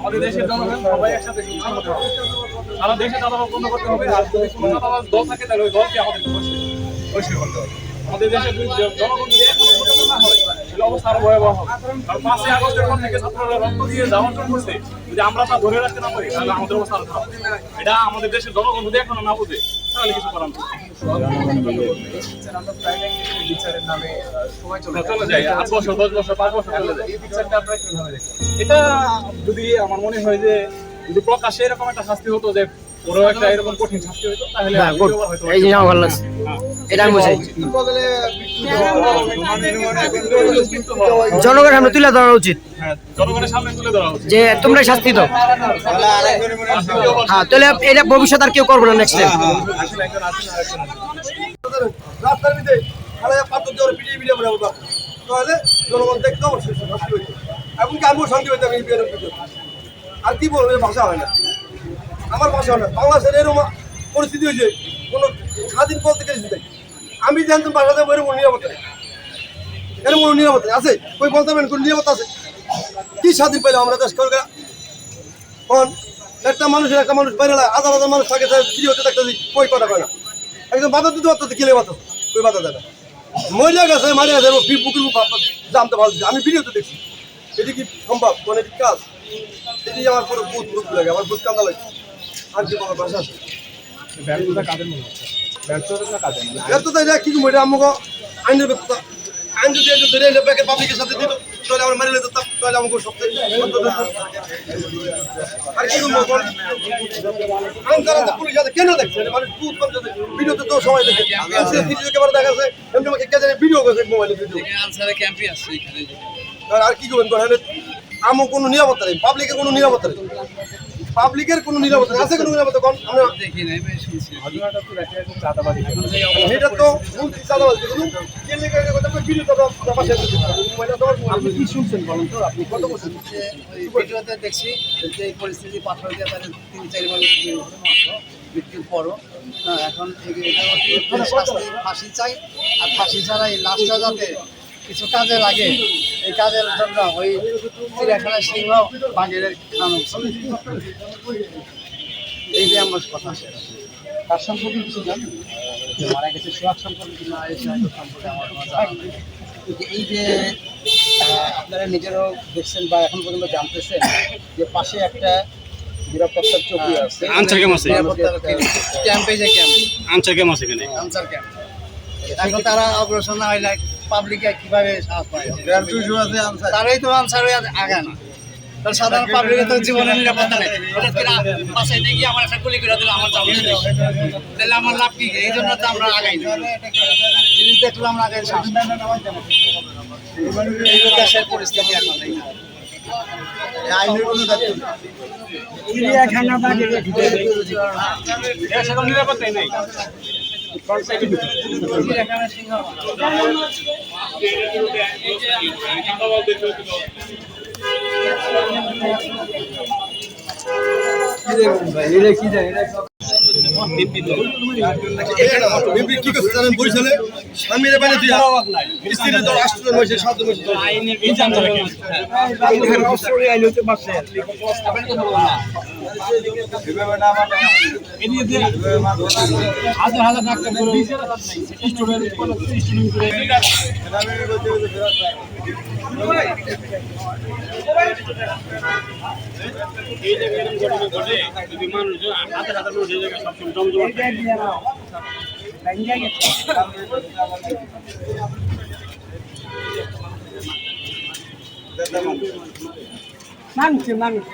আমাদের দেশের জনগণ সবাই একসাথে সক্ষম হতে হবে। সারা দেশে চাঁদাবাজ বন্ধ করতে হবে, আর যদি কোনো চাঁদাবাজ দল থাকে তাহলে ওই দলকে আমাদেরকে পরিষ্কার করতে হবে। আমাদের দেশের জনগণ যদি এখন সচেতন না হয় তাহলে অবস্থা আরো ভয়াবহ হবে। কারণ 5ই আগস্টের পর থেকে ছাত্ররা রক্ত দিয়ে যাওয়ার জন্য করছে, যদি আমরা তা ধরে রাখতে না পারি তাহলে আমাদের অবস্থা আরো খারাপ। এটা আমাদের দেশের জনগণ যদি এখনো না বুঝে তাহলে কিছু করার নেই। বিচারের নামে সময় চলে যায় 8 বছর 10 বছর 5 বছর চলে যায়। এই বিচারটা আপনারা কিভাবে দেখেন? এটা যদি আমার মনে হয় যে যদি প্রকাশ্যে এরকম একটা শাস্তি হতো, যে বড় একটা এরকম কঠিন শাস্তি হতো, তাহলে এই জিনিস আমার ভালো লাগছে, এটা আমি বুঝাই। জনগণের সামনে তুলে ধরা উচিত, জনগণের সামনে তুলে ধরা উচিত যে তোমরা শাস্তি দাও। হ্যাঁ, তাহলে এটা ভবিষ্যৎ আর কেউ করবো না নেক্সট টাইম। রাস্তার ভিতরে পাথর দিয়ে পিটিয়ে পিটিয়ে আমরা উঠলাম, তাহলে জনগণ দেখতে অবশ্যই শাস্তি হইতো। এমনকি আমিও শান্তি হইতাম এই বিয়ের ভিতরে। আর কি বলবো, ভাষা হয় না, আমার ভাষা হয় না। বাংলাদেশের এরকম পরিস্থিতি হয়েছে, কোনো স্বাধীন বলতে গেছি দেখ, আমি জানতাম বাসাতে এরকম নিরাপত্তা নেই, এরকম কোনো নিরাপত্তা আছে? ওই বলতে পারেন কোনো নিরাপত্তা আছে? কি স্বাধীন পাইলাম আমরা দেশ করে? কারণ একটা মানুষ বাইরে হাজার হাজার মানুষ থাকে, ভিডিওতে দেখতেছি কই কথা কয় না, একদম বাধা দিতে পারতো, কিলে বাধা ওই বাধা দেয় না, মরিয়া গেছে মারিয়া গেছে, বুকের মুখ জানতে পারছি, আমি ভিডিওতে দেখছি। এটি কি সম্ভব? মানে এটি কাজ? এটি আমার পুরো বুধ লাগে, আমার বুধ কান্দা লাগে। আর কি বলার ভাষা আছে? ব্যর্থতা কাদের মনে হচ্ছে? ব্যর্থতা কাদের? ব্যর্থতা এটা কি এটা আমাকে আইনের ব্যর্থতা। আইন যদি ধরে এলে ব্যাকের পাবলিকের সাথে দিত, তাহলে আমার মারিয়ে দিতাম, তাহলে আমাকে সবথেকে আর কি আইন তারা পুলিশ আছে কেন দেখছে? মানুষ বুধ ভিডিওতে তো সবাই দেখে, ক্যামেরা দেখাচ্ছে, এমনি আমাকে কে জানে ভিডিও করছে মোবাইলে ভিডিও। আর কি করবেন? আমার কোনো নিরাপত্তা নেই, পাবলিকের কোনো নিরাপত্তা নেই, পাবলিকের কোনো নিরাপত্তা আছে? কোনো নিরাপত্তা কম আমরা দেখি নাই, ঘটনাটা তো দেখা যাচ্ছে চাঁদাবাজি। এটা তো চাঁদাবাজি, আপনি কি শুনছেন বলেন তো? আপনি কত বলছেন? ভিডিওতে দেখছি যে এই পরিস্থিতি পাথর দিয়ে তাদের 3-4 মানুষ মৃত্যুর পরও এখন ফাঁসি চাই, আর ফাঁসি ছাড়া এই লাশটা যাতে কিছু কাজে লাগে, এই কাজের জন্য ওই চিড়িয়াখানা সিংহ বাঘের খানো, এই যে আমার কথা। তার সম্পর্কে কিছু জানেন? মারা গেছে সোহাগ সম্পর্কে না, এই সম্পর্কে আমার কোনো জানা নেই। এই যে আপনারা নিজেরও দেখছেন বা এখন পর্যন্ত জানতেছেন যে পাশে একটা নিরাপত্তার চৌকি আছে, আনসার ক্যাম্প আছে, ক্যাম্পে যে ক্যাম্প আনসার ক্যাম্প আছে এখানে, আনসার ক্যাম্প। এখন তারা অগ্রসর না হইলে পাবলিকে কিভাবে সাহস পায়? তারাই তো আনসার হয়ে আগে না, তাহলে সাধারণ পাবলিকের তো জীবনের নিরাপত্তা নেই। পাশে গিয়ে আমার একটা গুলি করে দিলে আমার যাবো, তাহলে আমার লাভ কি? এই জন্য তো আমরা আগাই না, জিনিস দেখলে আমরা আগে সাহস পাই। এই তো দেশের পরিস্থিতি এখন এই আইনের কোনো দায়িত্ব নেই। চিড়িয়াখানা বাঘের সেরকম নিরাপত্তাই নাই। চিড়িয়াখানা সিংহ কি করছে জানেন? বরিশালে স্বামীর বাইরে দিয়া স্ত্রীর দল 8 জন হয়েছে, 7 জন হয়েছে। হাজার হাজার ডাক্তার এই যে এরকম ঘটনা ঘটে, যদি মানুষজন হাজার হাজার মানুষ এই জায়গায় সবসময় জমজমাট মানুষ